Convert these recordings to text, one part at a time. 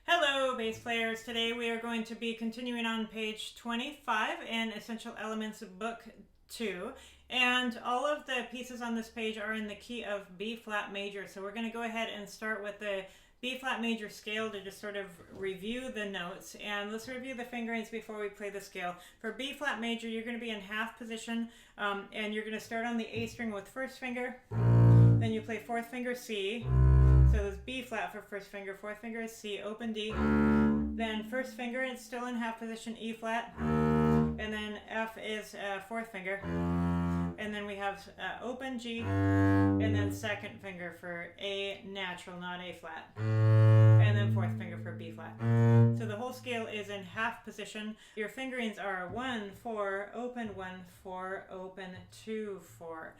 Hello, bass players. Today we are going to be continuing on page 25 in Essential Elements Book 2. And all of the pieces on this page are in the key of B flat major. So we're going to go ahead and start with the B flat major scale to just sort of review the notes. And let's review the fingerings before we play the scale. For B flat major, you're going to be in half position, and you're going to start on the A string with first finger. Then you play fourth finger C. So it's B flat for first finger, fourth finger is C, open D. Then first finger, it's still in half position, E flat. And then F is fourth finger. And then we have open G. And then second finger for A natural, not A flat. And then fourth finger for B flat. So the whole scale is in half position. Your fingerings are 1, 4, open, 1, 4, open, 2, 4.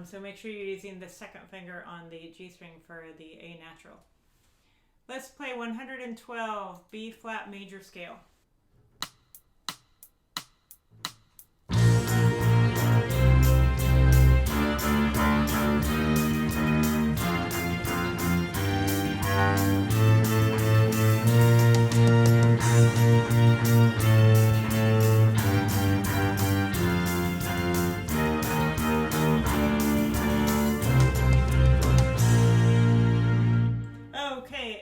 So make sure you're using the second finger on the G string for the A natural. Let's play 112 B flat major scale.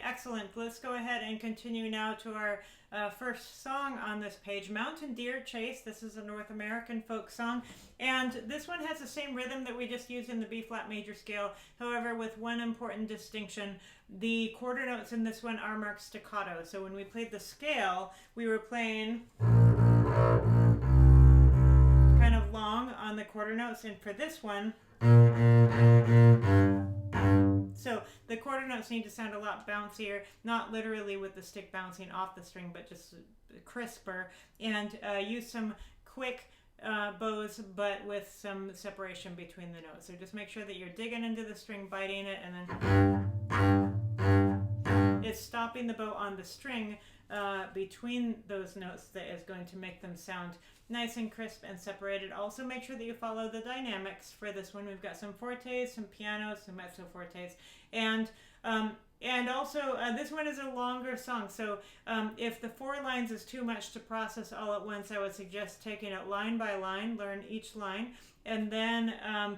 Excellent. Let's go ahead and continue now to our first song on this page, Mountain Deer Chase. This is a North American folk song, and this one has the same rhythm that we just used in the B flat major scale, however with one important distinction. The quarter notes in this one are marked staccato, so when we played the scale, we were playing kind of long on the quarter notes, and for this one, so the quarter notes need to sound a lot bouncier, not literally with the stick bouncing off the string, but just crisper, and use some quick bows, but with some separation between the notes. So just make sure that you're digging into the string, biting it, and then it's stopping the bow on the string between those notes that is going to make them sound nice and crisp and separated. Also make sure that you follow the dynamics for this one. We've got some fortes, some pianos, some mezzo fortes, and also this one is a longer song, so if the 4 lines is too much to process all at once, I would suggest taking it line by line, learn each line, and then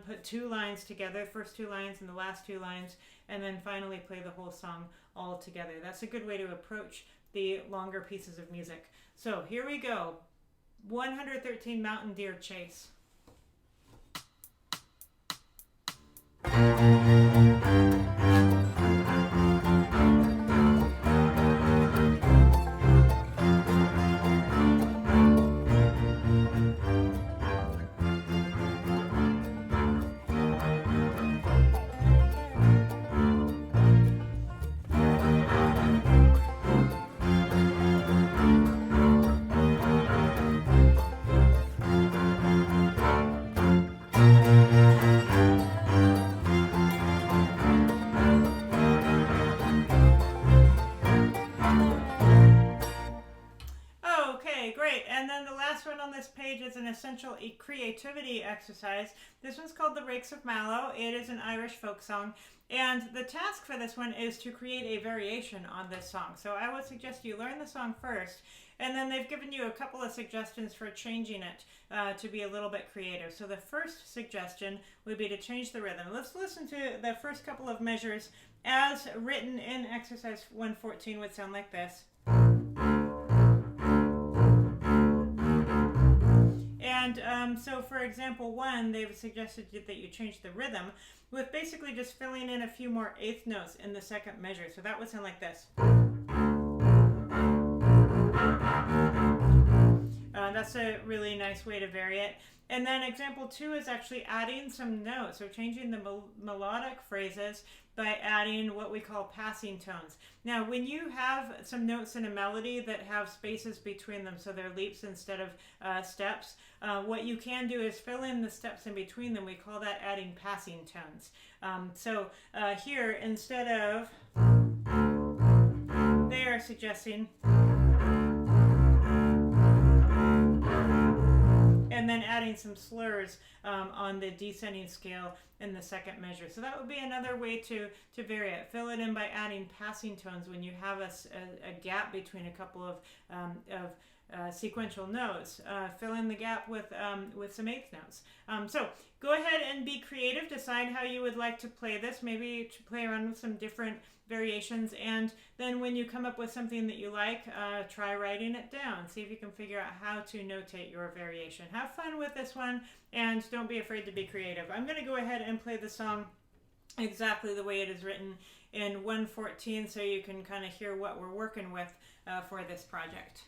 put 2 lines together, first 2 lines and the last 2 lines, and then finally play the whole song all together. That's a good way to approach the longer pieces of music. So here we go. 113 Mountain Deer Chase. On this page is an essential creativity exercise. This one's called the Rakes of Mallow. It is an Irish folk song, and the task for this one is to create a variation on this song. So I would suggest you learn the song first, and then they've given you a couple of suggestions for changing it to be a little bit creative. So the first suggestion would be to change the rhythm. Let's listen to the first couple of measures as written in exercise 114 would sound like this. And so for example 1, they've suggested that you change the rhythm with basically just filling in a few more eighth notes in the second measure. So that would sound like this. That's a really nice way to vary it. And then example 2 is actually adding some notes, or changing the melodic phrases by adding what we call passing tones. Now, when you have some notes in a melody that have spaces between them, so they're leaps instead of steps, what you can do is fill in the steps in between them. We call that adding passing tones. Here, instead of, they are suggesting, and then adding some slurs on the descending scale in the second measure. So that would be another way to vary it. Fill it in by adding passing tones when you have a gap between a couple of sequential notes. Fill in the gap with some eighth notes. So go ahead and be creative. Decide how you would like to play this. Maybe to play around with some different variations, and then when you come up with something that you like, try writing it down. See if you can figure out how to notate your variation. Have fun with this one, and don't be afraid to be creative. I'm going to go ahead and play the song exactly the way it is written in 1/14 so you can kind of hear what we're working with for this project.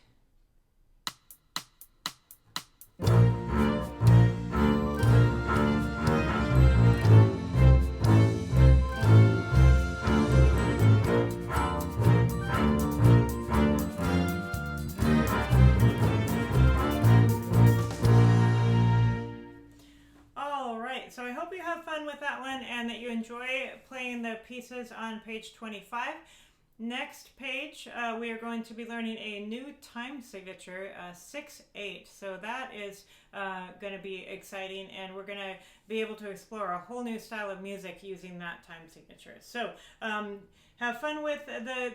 So I hope you have fun with that one and that you enjoy playing the pieces on page 25. Next page, we are going to be learning a new time signature, 6/8. So that is going to be exciting, and we're going to be able to explore a whole new style of music using that time signature. So have fun with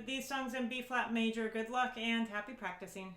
these songs in B flat major. Good luck and happy practicing.